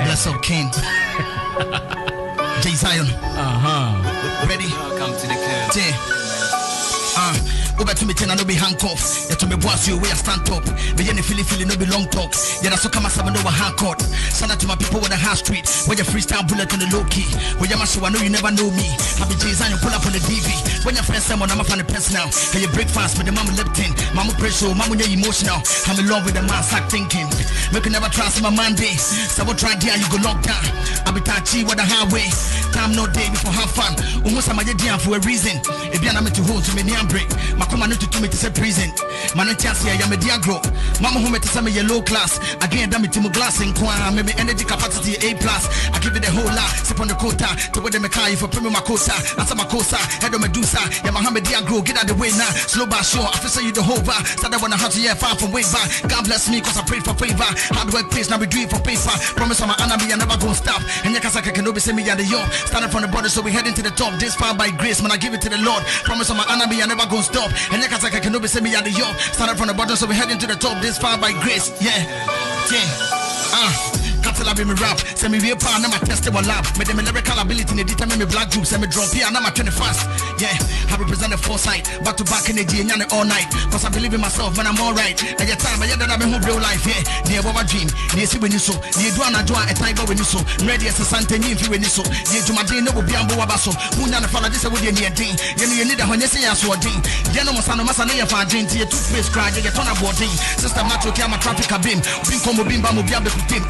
Bless up King. Jay Zion. Ready? Welcome to the camp. Over to me, ten, I no be handcuffed. Yeah, to me, boss, you where I stand up. Me, any feeling, no be long talk. Yeah, that's so come as I'm over hardcore. Send out to my people with the high street. Where you freestyle bullet on the low key. Where you must show, I know you never know me. Happy Jay Zion, pull up on the DV. When you first someone, I'm a fan of personal. Hey, you break fast with the mama Lipton. Mama pressure, mama, you're emotional. I'm in love with the man, start thinking. Make you never trust my Monday. So what try there, you go lock down. I be touchy with the highway. Time no day before have fun. Almost I'm a dear for a reason. If you're not to hold to me, near break. My command to me to say prison. Man, I just here, I'm a dear grow. Mama home to some yellow class. Again, damn it, Timo glass and qua. Maybe energy capacity A+. I give it a whole lot. Step on the quota. To where the Mekai for Primo Makosa. Answer Makosa. Head of Medusa. Yeah, Mohammed dear grow. Get out the way now. Slow by show. I feel say you the whole bar. Said I wanna have to hear far from way back. God bless me, cause I prayed for favor. Hard work pays, now we do it for paper. Promise on my enemy, I never gonna stop. And Yakasaka can be say me and the young. Started from the bottom, so we heading to the top. This far by grace, man, I give it to the Lord. Promise on my enemy, I never gonna stop. And Yakasaka can be say me and the young. Started from the bottom, so we heading to the top. This far by grace, yeah. I be me rap, send me real power, now my test it lab. Made them lyrical ability, they determine me black groups, send me drop here, now my 21st. Yeah, I represent the foresight, back to back energy and all night. Cause I believe in myself when I'm alright. And your time, I hear that I'm in real life, yeah. Near what I dream, near see when you so, near do a tiger when you so, ready as a Santa if you when you so, near to my day, no will be on Boabaso, who none of this would be near ding. You need a when you say I saw ding. You know, Masana Masana, if I drink to your toothpaste cry, you get on a boarding. Sister Macho Kama traffic a beam, bring combo bimba, Mubiabe Putin.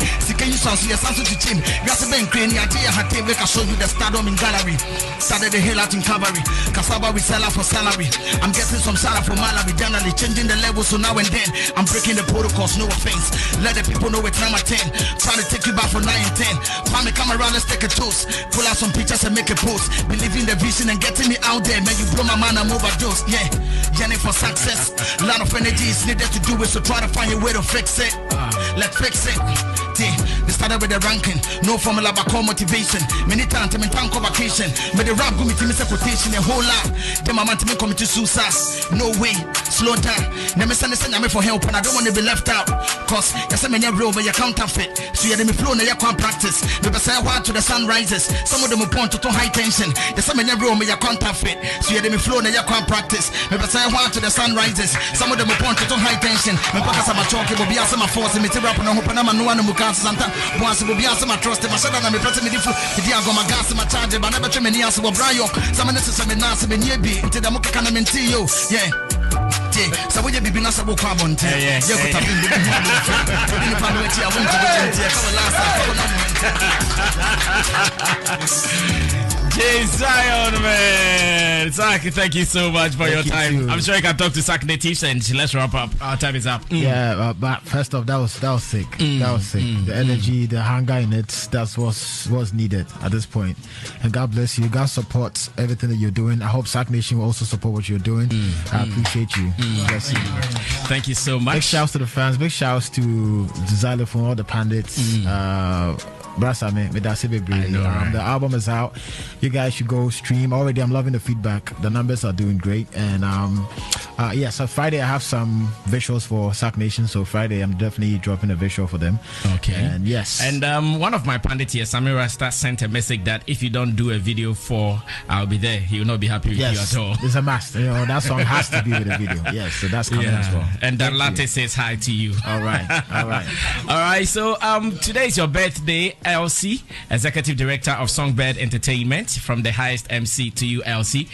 Can you sound yes, answer to team. You have to be crazy. I tell you how to make I show you the stardom in gallery. Started the hill out in cavalry. Cassava we sell out for salary. I'm getting some salary for Malawi. Generally changing the levels so now and then I'm breaking the protocols, no offense. Let the people know it's number 10. Trying to take you back for 9 and 10. Find me come around, let's take a toast. Pull out some pictures and make a post. Believe in the vision and getting me out there. Man, you blow my mind, I'm overdose. Yeah, yearning for success. A lot of energy is needed to do it, so try to find a way to fix it. Let's fix it. Yeah, they started with the ranking, no formula but call motivation. Many times I'm in town vacation. But the rap go me to miss a quotation a whole lot. Then my man to me come to suicide. No way, slow down. Never send me for help and I don't want to be left out. Cause yes, I'm in your real but you're counterfeit. So you're the flow and you can't practice. Maybe say why to the sun rises. Some of them will point to high tension. Yes, I'm in your real but you're counterfeit. So you're the flow and you can't practice. Maybe say why to the sun rises. Some of them will point to high tension. Maybe because I'm a talking will be as my force and me to rap and I hope I'm no one who can't sometimes. Once will be as my trust. My son and I'm pressing me different. The Diago Magas, my charge, but never trim any answer. Brian, some of this is some nice and ye be into the Moka and you. Yeah. So we be nice about carbon. Yeah. You could have been Jay Zion, man. Sak, thank you so much for your time. I'm sure you can talk to Sak natives and let's wrap up. Our time is up. Yeah, but first off, that was sick. That was sick. The energy, the hunger in it, that's what's needed at this point. And God bless you. God supports everything that you're doing. I hope Sak Nation will also support what you're doing. I appreciate you. Bless you. Thank you so much. Big shouts to the fans. Big shouts to Xylophone, all the pandits. Brasa me that's it. The album is out. You guys should go stream. Already I'm loving the feedback. The numbers are doing great. And so Friday I have some visuals for Sak Nation. So Friday I'm definitely dropping a visual for them. Okay. And yes. And one of my pandits here, Samir Rasta, sent a message that if you don't do a video for I'll Be There, he will not be happy with you at all. It's a must. You know, that song has to be with a video. Yes, so that's coming as well. And Dan Latte says hi to you. All right. So today is your birthday, LC, Executive Director of Songbird Entertainment. From the highest MC to you, LC.